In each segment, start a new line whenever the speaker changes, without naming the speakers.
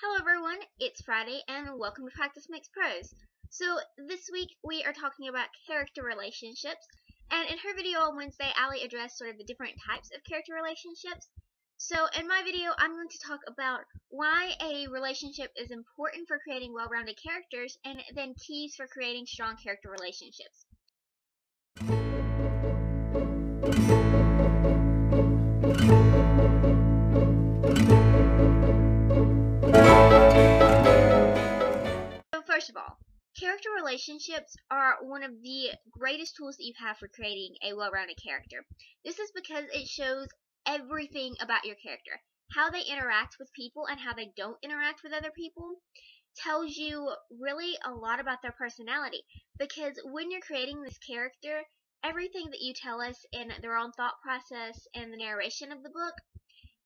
Hello everyone, it's Friday and welcome to Practice Makes Prose. So this week we are talking about character relationships, and in her video on Wednesday Allie addressed sort of the different types of character relationships. So in my video I'm going to talk about why a relationship is important for creating well-rounded characters and then keys for creating strong character relationships. First of all, character relationships are one of the greatest tools that you have for creating a well-rounded character. This is because it shows everything about your character. How they interact with people and how they don't interact with other people tells you really a lot about their personality, because when you're creating this character, everything that you tell us in their own thought process and the narration of the book,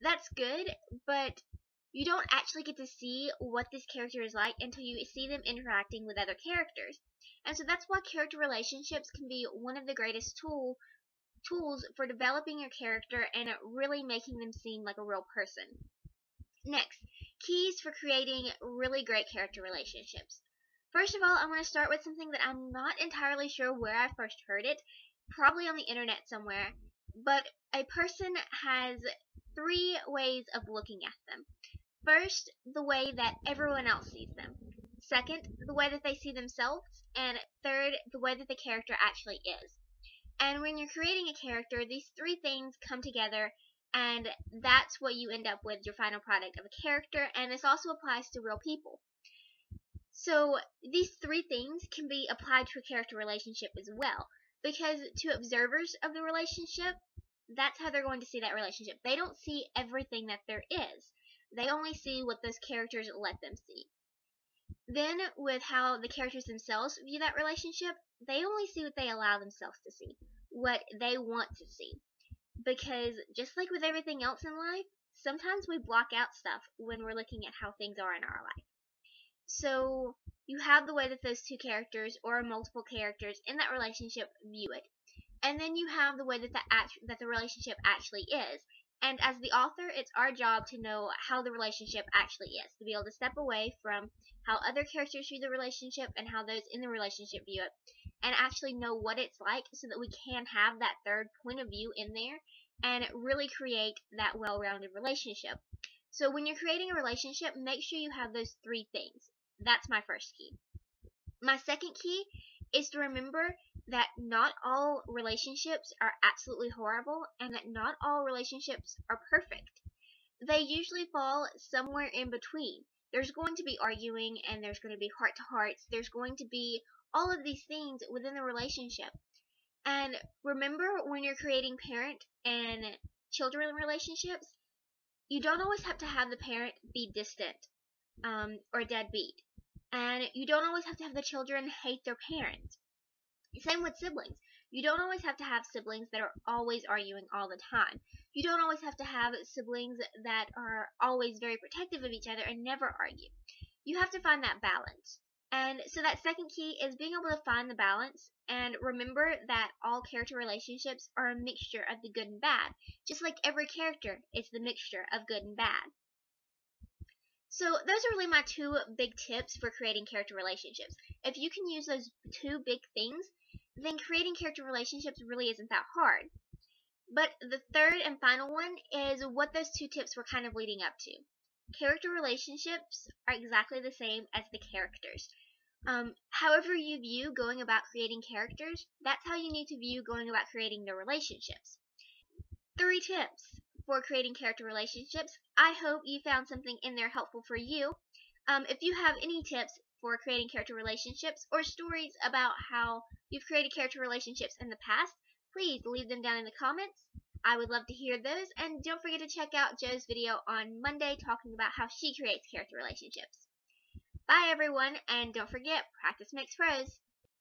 that's good, but you don't actually get to see what this character is like until you see them interacting with other characters. And so that's why character relationships can be one of the greatest tools for developing your character and really making them seem like a real person. Next, keys for creating really great character relationships. First of all, I'm going to start with something that I'm not entirely sure where I first heard it, probably on the internet somewhere, but a person has 3 ways of looking at them. First, the way that everyone else sees them. Second, the way that they see themselves. And third, the way that the character actually is. And when you're creating a character, these 3 things come together, and that's what you end up with, your final product of a character, and this also applies to real people. So these 3 things can be applied to a character relationship as well, because to observers of the relationship, that's how they're going to see that relationship. They don't see everything that there is. They only see what those characters let them see. Then, with how the characters themselves view that relationship, they only see what they allow themselves to see, what they want to see. Because just like with everything else in life, sometimes we block out stuff when we're looking at how things are in our life. So you have the way that those 2 characters or multiple characters in that relationship view it. And then you have the way that the relationship actually is. And as the author, it's our job to know how the relationship actually is, to be able to step away from how other characters view the relationship and how those in the relationship view it, and actually know what it's like so that we can have that third point of view in there and really create that well-rounded relationship. So when you're creating a relationship, make sure you have those 3 things. That's my first key. My second key is to remember that not all relationships are absolutely horrible and that not all relationships are perfect. They usually fall somewhere in between. There's going to be arguing, and there's going to be heart-to-hearts. There's going to be all of these things within the relationship. And remember, when you're creating parent and children relationships, you don't always have to have the parent be distant or deadbeat. And you don't always have to have the children hate their parents. Same with siblings. You don't always have to have siblings that are always arguing all the time. You don't always have to have siblings that are always very protective of each other and never argue. You have to find that balance. And so that second key is being able to find the balance, and remember that all character relationships are a mixture of the good and bad. Just like every character is the mixture of good and bad. So those are really my 2 big tips for creating character relationships. If you can use those 2 big things, then creating character relationships really isn't that hard. But the third and final one is what those 2 tips were kind of leading up to. Character relationships are exactly the same as the characters. However you view going about creating characters, that's how you need to view going about creating the relationships. 3 tips for creating character relationships. I hope you found something in there helpful for you. If you have any tips for creating character relationships or stories about how you've created character relationships in the past, please leave them down in the comments. I would love to hear those, and don't forget to check out Joe's video on Monday talking about how she creates character relationships. Bye everyone, and don't forget, practice makes prose.